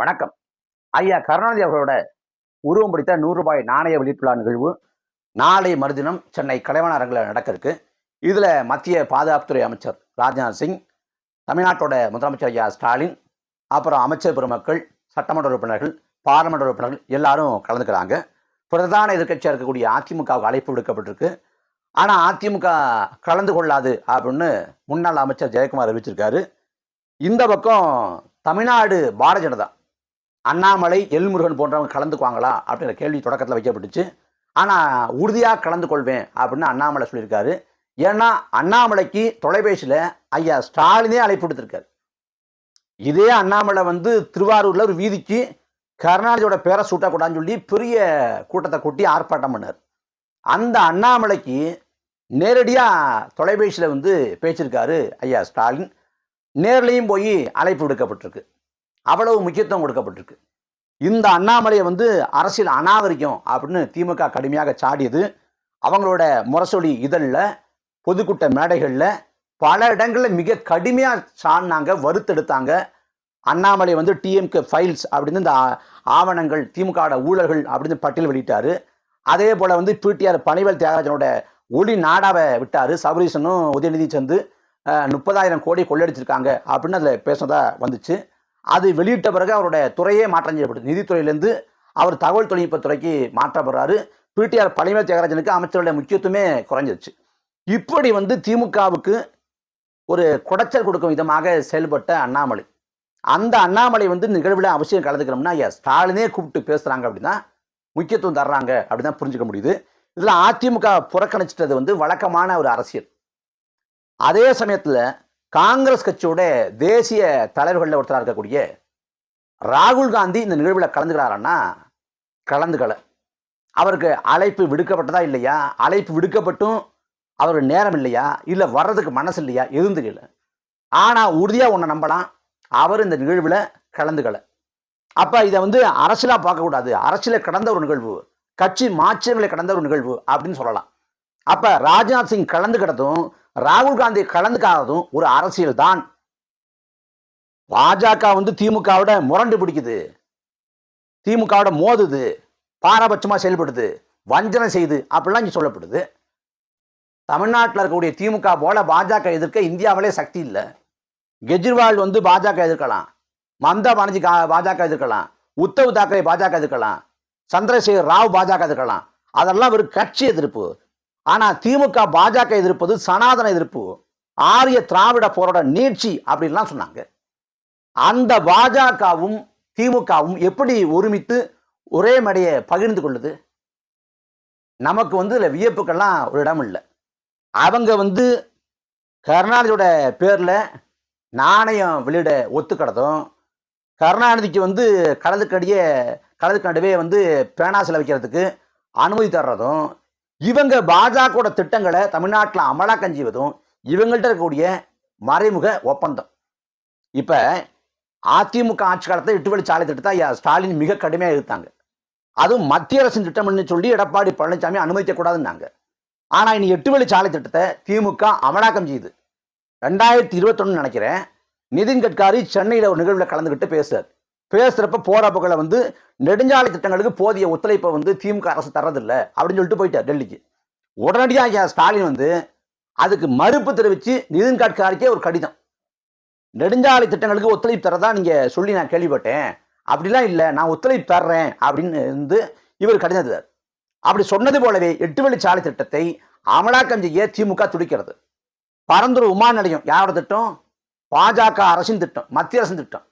வணக்கம். ஐயா கருணாநிதி அவர்களோட உருவம் பிடித்த ரூ. 100 நாணய வெளியீட்டு நிகழ்வு நாளை மறுதினம் சென்னை கலைவாணர் அரங்கில் நடக்க இருக்கு. இதுல மத்திய பாதுகாப்புத்துறை அமைச்சர் ராஜ்நாத் சிங், தமிழ்நாட்டோட முதலமைச்சர் ஐயா ஸ்டாலின், அப்புறம் அமைச்சர் பெருமக்கள், சட்டமன்ற உறுப்பினர்கள், பாராளுமன்ற உறுப்பினர்கள் எல்லாரும் கலந்துக்கிறாங்க. பிரதான எதிர்க்கட்சியாக இருக்கக்கூடிய அதிமுகவுக்கு அழைப்பு விடுக்கப்பட்டிருக்கு. ஆனா அதிமுக கலந்து கொள்ளாது அப்படின்னு முன்னாள் அமைச்சர் ஜெயக்குமார் அறிவிச்சிருக்காரு. இந்த பக்கம் தமிழ்நாடு பாரதிய ஜனதா, அண்ணாமலை, எல்முருகன் போன்றவங்க கலந்துக்குவாங்களா அப்படிங்கிற கேள்வி தொடக்கத்தில் வைக்கப்பட்டுச்சு. ஆனால் உறுதியாக கலந்து கொள்வேன் அப்படின்னு அண்ணாமலை சொல்லியிருக்காரு. ஏன்னா அண்ணாமலைக்கு தொலைபேசியில் ஐயா ஸ்டாலினே அழைப்பு விடுத்திருக்காரு. இதே அண்ணாமலை திருவாரூரில் ஒரு வீதிக்கு கருணாநிதியோட பேரை சூட்டக்கூடாதுன்னு சொல்லி பெரிய கூட்டத்தை கூட்டி ஆர்ப்பாட்டம் பண்ணார். அந்த அண்ணாமலைக்கு நேரடியாக தொலைபேசியில் பேசியிருக்காரு ஐயா ஸ்டாலின். நேர்லையும் போய் அழைப்பு விடுக்கப்பட்டிருக்கு. அவ்வளவு முக்கியத்துவம் கொடுக்கப்பட்டிருக்கு. இந்த அண்ணாமலையை அரசியல் அநாகரிகம் அப்படின்னு திமுக கடுமையாக சாடியது. அவங்களோட முரசொலி இதழில், பொதுக்கூட்ட மேடைகளில் பல இடங்களில் மிக கடுமையாக சாடினாங்க, வறுத்தெடுத்தாங்க. அண்ணாமலை டிஎம்கே ஃபைல்ஸ் அப்படின்னு இந்த ஆவணங்கள், திமுக ஊழல்கள் அப்படின்னு பட்டியல் வெளியிட்டார். அதே போல் பிடிஆர் பணிவேல் தியாகராஜனோட ஒளி நாடாவை விட்டார். சபரீசனும் உதயநிதி சேர்ந்து 30,000 கோடி கொள்ளடிச்சிருக்காங்க அப்படின்னு அதில் பேசுனதா வந்துச்சு. அது வெளியிட்ட பிறகு அவருடைய துறையே மாற்றம் செய்யப்படுது. நிதித்துறையிலேருந்து அவர் தகவல் தொழில்நுட்பத்துறைக்கு மாற்றப்படுறாரு. பிடிஆர் பணிவேல் தியாகராஜனுக்கு அமைச்சருடைய முக்கியத்துவமே குறைஞ்சிருச்சு. இப்படி திமுகவுக்கு ஒரு குடைச்சல் கொடுக்கும் விதமாக செயல்பட்ட அண்ணாமலை, அந்த அண்ணாமலை நிகழ்வில் அவசியம் கலந்துக்கணும்னா ஸ்டாலினே கூப்பிட்டு பேசுகிறாங்க அப்படின்னா முக்கியத்துவம் தர்றாங்க அப்படின்னு தான் புரிஞ்சுக்க முடியுது. இதில் அதிமுக புறக்கணிச்சிட்டது வழக்கமான ஒரு அரசியல். அதே சமயத்தில் காங்கிரஸ் கட்சியோட தேசிய தலைவர்களில் ஒருத்தராக இருக்கக்கூடிய ராகுல் காந்தி இந்த நிகழ்வில் கலந்துக்கிறாருன்னா கலந்துக்கலை. அவருக்கு அழைப்பு விடுக்கப்பட்டதா இல்லையா, அழைப்பு விடுக்கப்பட்டும் அவருக்கு நேரம் இல்லையா, இல்லை வர்றதுக்கு மனசு இல்லையா, எதுவும் தெரியல. ஆனால் உறுதியாக ஒன்றை நம்பலாம், அவர் இந்த நிகழ்வில் கலந்துக்கலை. அப்போ இதை அரசியலாக பார்க்கக்கூடாது, அரசியலை கடந்த ஒரு நிகழ்வு, கட்சி மாற்றங்களை கடந்த ஒரு நிகழ்வு அப்படின்னு சொல்லலாம். அப்போ ராஜ்நாத் சிங் கலந்துக்கிட்டதும் ராகுல் காந்தி கலந்துக்காததும் ஒரு அரசியல் தான். பாஜக திமுகவோட முரண்டு பிடிக்குது, திமுகவோட மோதுது, பாரபட்சமா செயல்படுது, வஞ்சனை செய்து அப்படிலாம் இங்கே சொல்லப்படுது. தமிழ்நாட்டில் இருக்கக்கூடிய திமுக போல பாஜக எதிர்க்க இந்தியாவிலே சக்தி இல்லை. கெஜ்ரிவால் பாஜக எதிர்க்கலாம், மம்தா பானர்ஜி பாஜக எதிர்க்கலாம், உத்தவ் தாக்கரே பாஜக எதிர்க்கலாம், சந்திரசேகர் ராவ் பாஜக எதிர்க்கலாம். அதெல்லாம் ஒரு கட்சி எதிர்ப்பு. ஆனால் திமுக பாஜக எதிர்ப்பது சனாதன எதிர்ப்பு, ஆரிய திராவிட போரோட நீட்சி அப்படின்லாம் சொன்னாங்க. அந்த பாஜகவும் திமுகவும் எப்படி ஒருமித்து ஒரே மேடையை பகிர்ந்து கொள்ளுது? நமக்கு இதில் வியப்புக்கெல்லாம் ஒரு இடம் இல்லை. அவங்க கருணாநிதியோட பேரில் நாணயம் வெளியிட ஒத்துக்கிறதும், கருணாநிதிக்கு கடலுக்கு நடுவே பேனா சிலை வைக்கிறதுக்கு அனுமதி தர்றதும், இவங்க பாஜகவோட திட்டங்களை தமிழ்நாட்டில் அமலாக்கம் செய்வதும் இவங்கள்ட்ட இருக்கக்கூடிய மறைமுக ஒப்பந்தம். இப்போ அதிமுக ஆட்சி காலத்தில் 8 வழி சாலை திட்டத்தை ஸ்டாலின் மிக கடுமையாக எதிர்த்தாங்க. அதுவும் மத்திய அரசின் திட்டம்னு சொல்லி எடப்பாடி பழனிசாமி அனுமதிக்கக்கூடாதுன்னாங்க. ஆனால் இனி 8 வழி சாலை திட்டத்தை திமுக அமலாக்கம் செய்யுது. 2021 நினைக்கிறேன், நிதின் கட்காரி சென்னையில் ஒரு நிகழ்வில் கலந்துக்கிட்டு பேசுகிறப்ப போகிறப்பகளை நெடுஞ்சாலை திட்டங்களுக்கு போதிய ஒத்துழைப்பை திமுக அரசு தர்றதில்லை அப்படின்னு சொல்லிட்டு போயிட்டார் டெல்லிக்கு. உடனடியாக ஸ்டாலின் அதுக்கு மறுப்பு தெரிவித்து நிதின் கட்காரிக்கே ஒரு கடிதம், நெடுஞ்சாலை திட்டங்களுக்கு ஒத்துழைப்பு தரதா நீங்கள் சொல்லி நான் கேள்விப்பட்டேன், அப்படிலாம் இல்லை, நான் ஒத்துழைப்பு தர்றேன் அப்படின்னு இவர் கடிதம் தருவார். அப்படி சொன்னது போலவே 8 வழி சாலை திட்டத்தை அமலாக்கம் செய்ய திமுக துடிக்கிறது. பரந்தூர் விமான நிலையம் யாரோட திட்டம்? பாஜக அரசின் திட்டம், மத்திய அரசின் திட்டம்.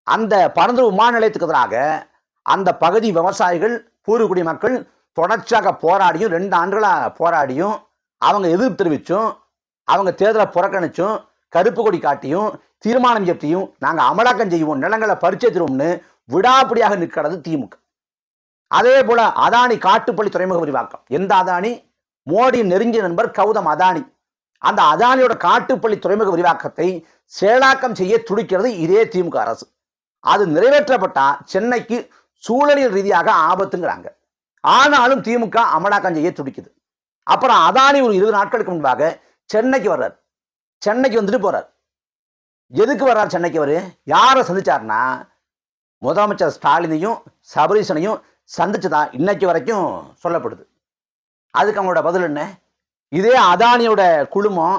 அந்த பரந்தூர் விமான நிலையத்துக்கு எதிராக அந்த பகுதி விவசாயிகள், பூர்வகுடி மக்கள் தொடர்ச்சியாக போராடியும், 2 ஆண்டுகளாக போராடியும், அவங்க எதிர்ப்பு தெரிவிச்சும், அவங்க தேர்தலை புறக்கணிச்சும், கருப்பு கொடி காட்டியும், தீர்மானம் செய்யும், நாங்கள் அமலாக்கம் செய்வோம், நிலங்களை பறிச்சேற்றுவோம்னு விடாப்பிடியாக நிற்கிறது திமுக. அதே போல அதானி காட்டுப்பள்ளி துறைமுக விரிவாக்கம். எந்த அதானி? மோடி நெருங்கிய நண்பர் கௌதம் அதானி. அந்த அதானியோட காட்டுப்பள்ளி துறைமுக விரிவாக்கத்தை செயலாக்கம் செய்ய துடிக்கிறது இதே திமுக அரசு. அது நிறைவேற்றப்பட்டா சென்னைக்கு சூழலியல் ரீதியாக ஆபத்துங்கிறாங்க. ஆனாலும் திமுக அமலாக்கம் செய்ய துடிக்குது. அப்புறம் அதானி ஒரு 20 நாட்களுக்கு முன்பாக சென்னைக்கு வர்றார். சென்னைக்கு போறார். எதுக்கு வர்றார் சென்னைக்கு? யாரை சந்திச்சார்னா முதலமைச்சர் ஸ்டாலினையும் சபரீசனையும் சந்திச்சுதான் இன்னைக்கு வரைக்கும் சொல்லப்படுது. அதுக்கு அவங்களோட பதில் என்ன? இதே அதானியோட குழுமம்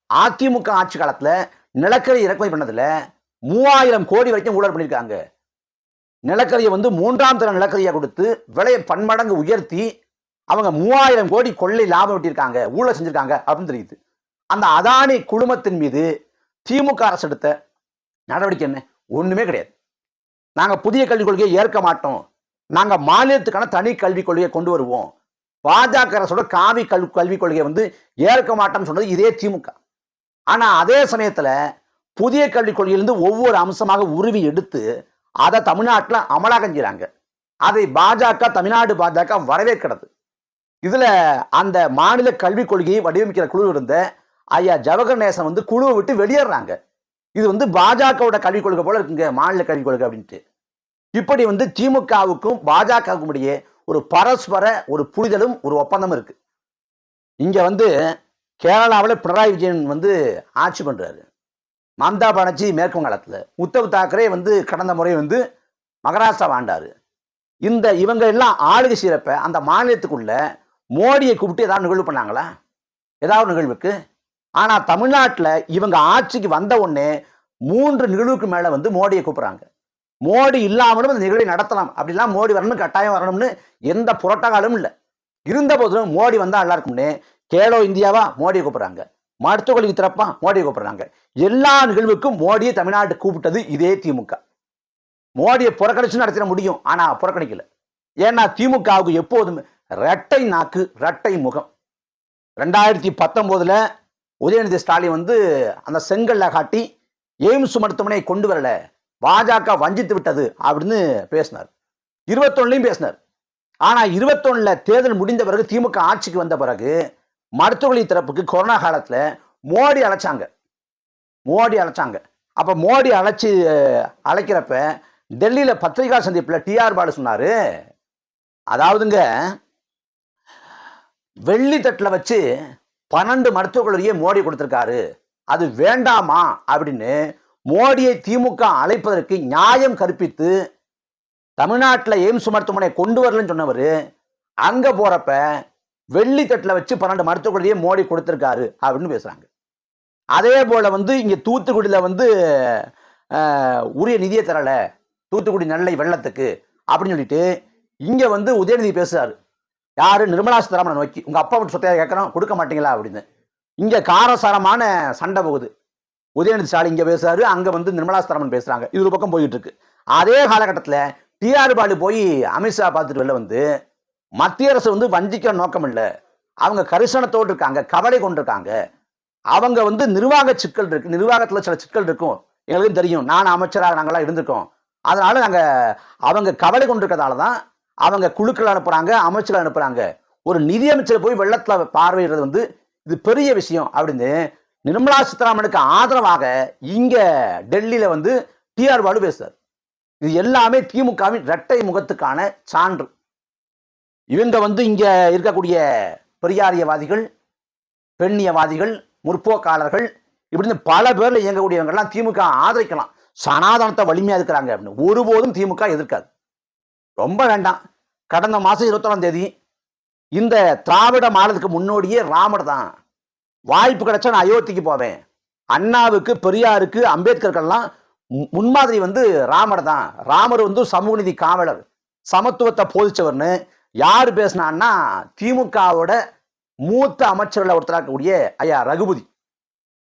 அதிமுக ஆட்சி காலத்துல நிலக்கரி இறக்குமதி பண்ணதுல 3000 கோடி வரைக்கும் ஊழல் பண்ணியிருக்காங்க. நிலக்கரியை வந்து 3ஆம் தர நிலக்கரியை கொடுத்து விலையை பன்மடங்கு உயர்த்தி அவங்க 3000 கோடி கொள்ளை லாபம் வெட்டியிருக்காங்க, ஊழல் செஞ்சிருக்காங்க அப்படின்னு தெரியுது. அந்த அதானி குழுமத்தின் மீது திமுக அரசு எடுத்த நடவடிக்கை என்ன? ஒண்ணுமே கிடையாது. நாங்க புதிய கல்விக் கொள்கையை ஏற்க மாட்டோம், நாங்க மாநிலத்துக்கான தனி கல்விக் கொள்கையை கொண்டு வருவோம், பாஜக அரசோட காவி கல்விக் கொள்கையை வந்து ஏற்க மாட்டோம்னு சொன்னது இதே திமுக. ஆனா அதே சமயத்துல புதிய கல்விக் கொள்கையிலிருந்து ஒவ்வொரு அம்சமாக உருவி எடுத்து அதை தமிழ்நாட்டில் அமலாக்கம் செய்றாங்க. அதை பாஜக, தமிழ்நாடு பாஜக வரவேற்கிறது. இதுல அந்த மாநில கல்விக் கொள்கையை வடிவமைக்கிற குழு இருந்த ஐயா ஜவஹர் நேசன் வந்து குழுவை விட்டு வெளியேறாங்க. இது வந்து பாஜகவோட கல்விக் கொள்கை போல இருக்குங்க மாநில கல்விக் கொள்கை அப்படின்ட்டு. இப்படி வந்து திமுகவுக்கும் பாஜகவுக்கும் இடையே ஒரு பரஸ்பர ஒரு புரிதலும் ஒரு ஒப்பந்தமும் இருக்கு. இங்க வந்து கேரளாவில் பினராயி விஜயன் வந்து ஆட்சி பண்றாரு, மம்தா பானர்ஜி மேற்கு வங்காளத்தில், உத்தவ் தாக்கரே வந்து கடந்த முறை வந்து மகாராஷ்டிரா ஆண்டாரு. இவங்க எல்லாம் ஆளுகை செய்யறப்ப அந்த மாநிலத்துக்குள்ள மோடியை கூப்பிட்டு ஏதாவது நிகழ்வு பண்ணாங்களா? ஏதாவது நிகழ்வுக்கு? ஆனா தமிழ்நாட்டில் இவங்க ஆட்சிக்கு வந்த உடனே 3 நிகழ்வுக்கு மேல வந்து மோடியை கூப்பிடுறாங்க. மோடி இல்லாமலும் அந்த நிகழ்வை நடத்தலாம், அப்படிலாம் மோடி வரணும், கட்டாயம் வரணும்னு எந்த புரோட்டோகாலும் இல்லை. இருந்த போதிலும் மோடி வந்தா நல்லா இருக்கும்னு கேலோ இந்தியாவா மோடியை கூப்பிடுறாங்க, மருத்துவ கல்வி திறப்பா மோடியை கூப்பிடுறாங்க. எல்லா நிகழ்வுக்கும் மோடியை தமிழ்நாட்டு கூப்பிட்டது இதே திமுக. மோடியை புறக்கணிச்சு நடத்திட முடியும், ஆனா புறக்கணிக்கல. ஏன்னா திமுகவுக்கு எப்போதுமே இரட்டை நாக்கு, இரட்டை முகம். 2019 உதயநிதி ஸ்டாலின் வந்து அந்த செங்கல்ல காட்டி எய்ம்ஸ் மருத்துவமனை கொண்டு வரல, பாஜக வஞ்சித்து விட்டது அப்படின்னு பேசினார். 21 பேசினார். ஆனா 21 தேர்தல் முடிந்த பிறகு திமுக ஆட்சிக்கு வந்த பிறகு மருத்துவமனை திறப்புக்கு கொரோனா காலத்துல மோடி அழைச்சாங்க. அப்ப மோடி அழைக்கிறப்ப டெல்லியில பத்திரிகா சந்திப்புல டிஆர் பாலு சொன்னாரு, அதாவதுங்க வெள்ளி தட்டுல வச்சு 12 மருத்துவக் கல்லூரியை மோடி கொடுத்திருக்காரு, அது வேண்டாமா அப்படின்னு மோடியை திமுக அழைப்பதற்கு நியாயம் கற்பித்து தமிழ்நாட்டில் எய்ம்ஸ் மருத்துவமனை கொண்டு வரலன்னு சொன்னவர் அங்க போறப்ப வெள்ளி தட்டுல வச்சு 12 மருத்துவக் கல்லூரியை மோடி கொடுத்திருக்காரு அப்படின்னு பேசுறாங்க. அதே போல வந்து இங்க தூத்துக்குடியில வந்து உரிய நிதியை தரல தூத்துக்குடி நெல்லை வெள்ளத்துக்கு அப்படின்னு சொல்லிட்டு இங்க வந்து உதயநிதி பேசுறாரு. யாரு? நிர்மலா சீதாராமனை நோக்கி, உங்க அப்பா விட்டு சொத்தையா கேட்கறோம், கொடுக்க மாட்டீங்களா அப்படின்னு. இங்க காரசாரமான சண்டை போகுது. உதயநிதி ஸ்டாலின் இங்க பேசுறாரு, அங்க வந்து நிர்மலா சீதாராமன் பேசுறாங்க. இது ஒரு பக்கம் போயிட்டு இருக்கு. அதே காலகட்டத்தில் டிஆர் பாலு போய் அமித்ஷா பார்த்துட்டு வெளில வந்து மத்திய அரசு வந்து வஞ்சிக்கிற நோக்கம் இல்லை, அவங்க கரிசனத்தோடு இருக்காங்க, கவலை கொண்டிருக்காங்க, அவங்க வந்து நிர்வாக சிக்கல் இருக்கு, நிர்வாகத்துல சில சிக்கல் இருக்கும், எங்களுக்கும் தெரியும், நான் அமைச்சராக நாங்களாம் இருந்திருக்கோம், அதனால நாங்க அவங்க கவலை கொண்டிருக்கிறதால தான் அவங்க குழுக்கள் அனுப்புறாங்க, அமைச்சர்கள் அனுப்புறாங்க, ஒரு நிதியமைச்சர் போய் வெள்ளத்துல பார்வையிடுறது வந்து இது பெரிய விஷயம் அப்படின்னு நிர்மலா சீதாராமனுக்கு ஆதரவாக இங்க டெல்லியில வந்து டிஆர் பாலு பேசுறாரு. இது எல்லாமே திமுகவின் இரட்டை முகத்துக்கான சான்று. இவங்க வந்து இங்க இருக்கக்கூடிய பெரியாரியவாதிகள், பெண்ணியவாதிகள், முற்போக்காளர்கள், இப்படின்னு பல பேர்ல இயங்கக்கூடியவங்க எல்லாம் திமுக ஆதரிக்கலாம், சனாதனத்தை வலிமையா இருக்கிறாங்க அப்படின்னு ஒருபோதும் திமுக எதிர்க்காது. ரொம்ப வேண்டாம். கடந்த மாசம் 21ஆம் தேதி இந்த திராவிட மாடலுக்கு முன்னோடியே ராமர் தான். வாய்ப்பு கிடைச்சா நான் அயோத்திக்கு போவேன், அண்ணாவுக்கு, பெரியாருக்கு, அம்பேத்கருக்கெல்லாம் முன்மாதிரி வந்து ராமர் தான். ராமர் வந்து சமூக நீதி காவலர், சமத்துவத்தை போதிச்சவர்னு யார் பேசினான்னா திமுகவோட மூத்த அமைச்சர்கள் ஒருத்தராக கூடிய ஐயா ரகுபதி.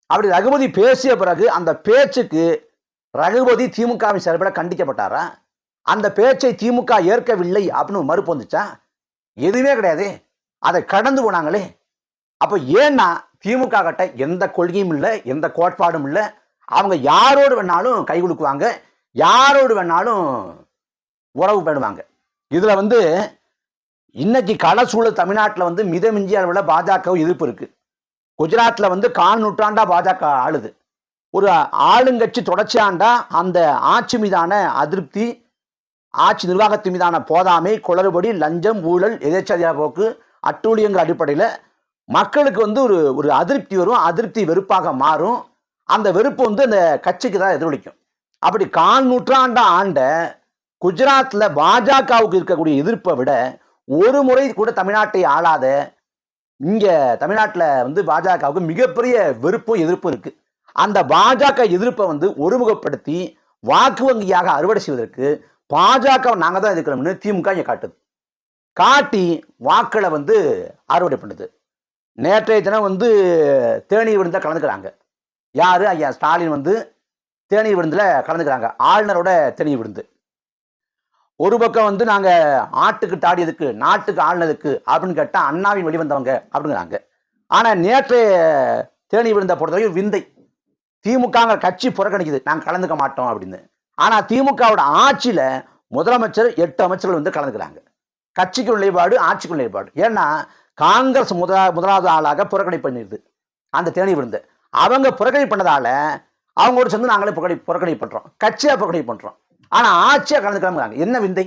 அப்படி ரகுபதி பேசிய பிறகு அந்த பேச்சுக்கு ரகுபதி திமுகவின் சார்பில் கண்டிக்கப்பட்டாரா? அந்த பேச்சை திமுக ஏற்கவில்லை அப்படின்னு மறுப்பு வந்துச்சா? எதுவுமே கிடையாது, அதை கடந்து போனாங்களே. அப்ப ஏன்னா திமுக கிட்ட எந்த கொள்கையும் இல்லை, எந்த கோட்பாடும் இல்லை, அவங்க யாரோடு வேணாலும் கை கொடுக்குவாங்க, யாரோடு வேணாலும் உறவு பண்ணுவாங்க. இதுல வந்து இன்னைக்கு கள சூழல் தமிழ்நாட்டில் வந்து மிதமிஞ்சிய அளவில் பாஜக எதிர்ப்பு இருக்கு. குஜராத்ல வந்து 4 நூற்றாண்டா பாஜக ஆளுது. ஒரு ஆளுங்கட்சி தொடர்ச்சியாண்டா அந்த ஆட்சி மீதான அதிருப்தி, ஆட்சி நிர்வாகத்தின் மீதான போதாமை, குளறுபடி, லஞ்சம், ஊழல், எதேச்சதிகார போக்கு, அட்டூழியங்கிற அடிப்படையில் மக்களுக்கு வந்து ஒரு அதிருப்தி வரும், அதிருப்தி வெறுப்பாக மாறும். அந்த வெறுப்பு வந்து அந்த கட்சிக்கு தான் எதிரொலிக்கும். அப்படி 4 நூற்றாண்டா ஆண்ட குஜராத்ல பாஜகவுக்கு இருக்கக்கூடிய எதிர்ப்பை விட ஒரு முறை கூட தமிழ்நாட்டை ஆளாத இங்க தமிழ்நாட்டில் வந்து பாஜகவுக்கு மிகப்பெரிய வெறுப்பும் எதிர்ப்பும் இருக்கு. அந்த பாஜக எதிர்ப்பை வந்து ஒருமுகப்படுத்தி வாக்கு வங்கியாக அறுவடை செய்வதற்கு பாஜக நாங்க தான் இருக்கிறோம்னு திமுக இங்க காட்டுது. காட்டி வாக்களை வந்து அறுவடை பண்ணுது. நேற்றைய தினம் வந்து தேநீர் விருந்தில் கலந்துக்கிறாங்க. யாரு? ஐயா ஸ்டாலின் வந்து தேநீர் விருந்தில் கலந்துக்கிறாங்க. ஆளுநரோட தேநீர் விருந்து. ஒரு பக்கம் வந்து நாங்க ஆட்டுக்கு தாடியதுக்கு நாட்டுக்கு ஆளுநதுக்கு அப்படின்னு கேட்டா அண்ணாவின் வெளிவந்தவங்க அப்படிங்கிறாங்க. ஆனா நேற்றைய தேநீர் விருந்தை பொறுத்தவரைக்கும் விந்தை. திமுக கட்சி புறக்கணிக்குது, நாங்க கலந்துக்க மாட்டோம் அப்படின்னு. ஆனா திமுகவோட ஆட்சியில முதலமைச்சர் 8 அமைச்சர்கள் வந்து கலந்துக்கிறாங்க. கட்சிக்கு நிலைப்பாடு, ஆட்சிக்கு நிலைப்பாடு. ஏன்னா காங்கிரஸ் முதலாவது ஆளாக புறக்கணி பண்ணிடுது அந்த தேநீர் விருந்து. அவங்க புறக்கணி பண்ணதால அவங்களோட சேர்ந்து நாங்களே புறக்கணி பண்றோம், கட்சியா புறக்கணி பண்றோம். ஆனா ஆட்சியா கலந்துக்கிறாங்க. என்ன விந்தை?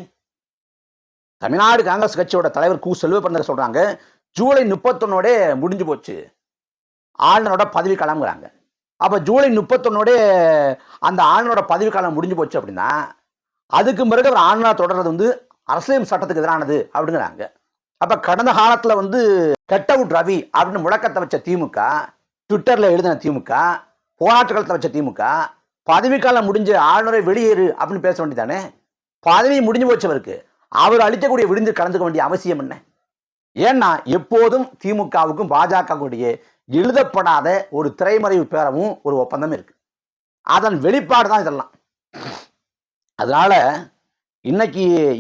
தமிழ்நாடு காங்கிரஸ் கட்சியோட தலைவர் கு. செல்வப்பிரந்தர் சொல்றாங்க, ஜூலை 31 முடிஞ்சு போச்சு ஆளுநரோட பதவி காலம்ங்கிறாங்க. அப்ப ஜூலை 31 அந்த ஆளுநரோட பதவி காலம் முடிஞ்சு போச்சு அப்படின்னா அதுக்கு பிறகு ஒரு ஆளுநர் தொடர்றது வந்து அரசியல் சட்டத்துக்கு எதிரானது அப்படிங்கிறாங்க. அப்ப கடந்த காலத்துல வந்து கெட் அவுட் ரவி அப்படின்னு முழக்கத்தை வச்ச திமுக, ட்விட்டர்ல எழுதின திமுக, போராட்ட காலத்தை வச்ச திமுக, பதவிக்காலம் முடிஞ்ச ஆளுநரை வெளியேறு அப்படின்னு பேச வேண்டியதானே? பதவி முடிஞ்சு போச்சவருக்கு அவர் அளிக்கக்கூடிய விருந்து கலந்துக்க வேண்டிய அவசியம் என்ன? ஏன்னா எப்போதும் திமுகவுக்கும் பாஜகவுடைய எழுதப்படாத ஒரு திரைமறைவு பேரவும் ஒரு ஒப்பந்தம் இருக்கு. அதன் வெளிப்பாடு தான் இதெல்லாம். அதனால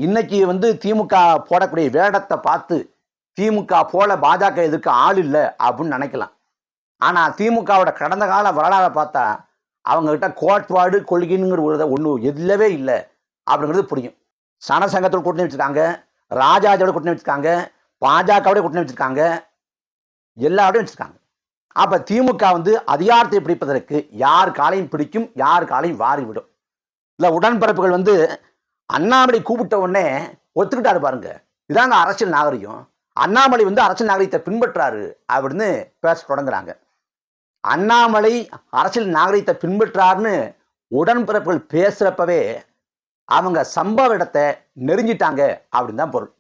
இன்னைக்கு வந்து திமுக போடக்கூடிய வேடத்தை பார்த்து திமுக போல பாஜக எதிர்க்க ஆள் இல்லை அப்படின்னு நினைக்கலாம். ஆனா திமுகவோட கடந்த கால வரலாறை பார்த்தா அவங்க கிட்ட கோட்பாடு கொள்கைங்கிற ஒண்ணு இல்லவே இல்லை அப்படிங்கிறது புரியும். சனசங்கத்தோட கூட்டணி வச்சிருக்காங்க, ராஜாஜோட கூட்டணி வச்சிருக்காங்க, பாஜகவோட கூட்டணி வச்சிருக்காங்க, எல்லாரோடையும் வச்சிருக்காங்க. அப்ப திமுக வந்து அதிகாரத்தை பிடிப்பதற்கு யார் காலையும் பிடிக்கும், யார் காலையும் வாரி விடும். இல்ல உடன்பிறப்புகள் வந்து அண்ணாமலை கூப்பிட்ட உடனே ஒத்துக்கிட்டாரு பாருங்க. இதாங்க அரசியல் நாகரிகம். அண்ணாமலை வந்து அரசியல் நாகரிகத்தை பின்பற்றாரு அப்படின்னு பேச தொடங்குறாங்க. அண்ணாமலை அரசியல் நாகரிகத்தை பின்பற்றாருன்னு உடன்பிறப்புகள் பேசுறப்பவே அவங்க சம்பவ இடத்தை நெருங்கிட்டாங்க அப்படின்னு தான் பொருள்.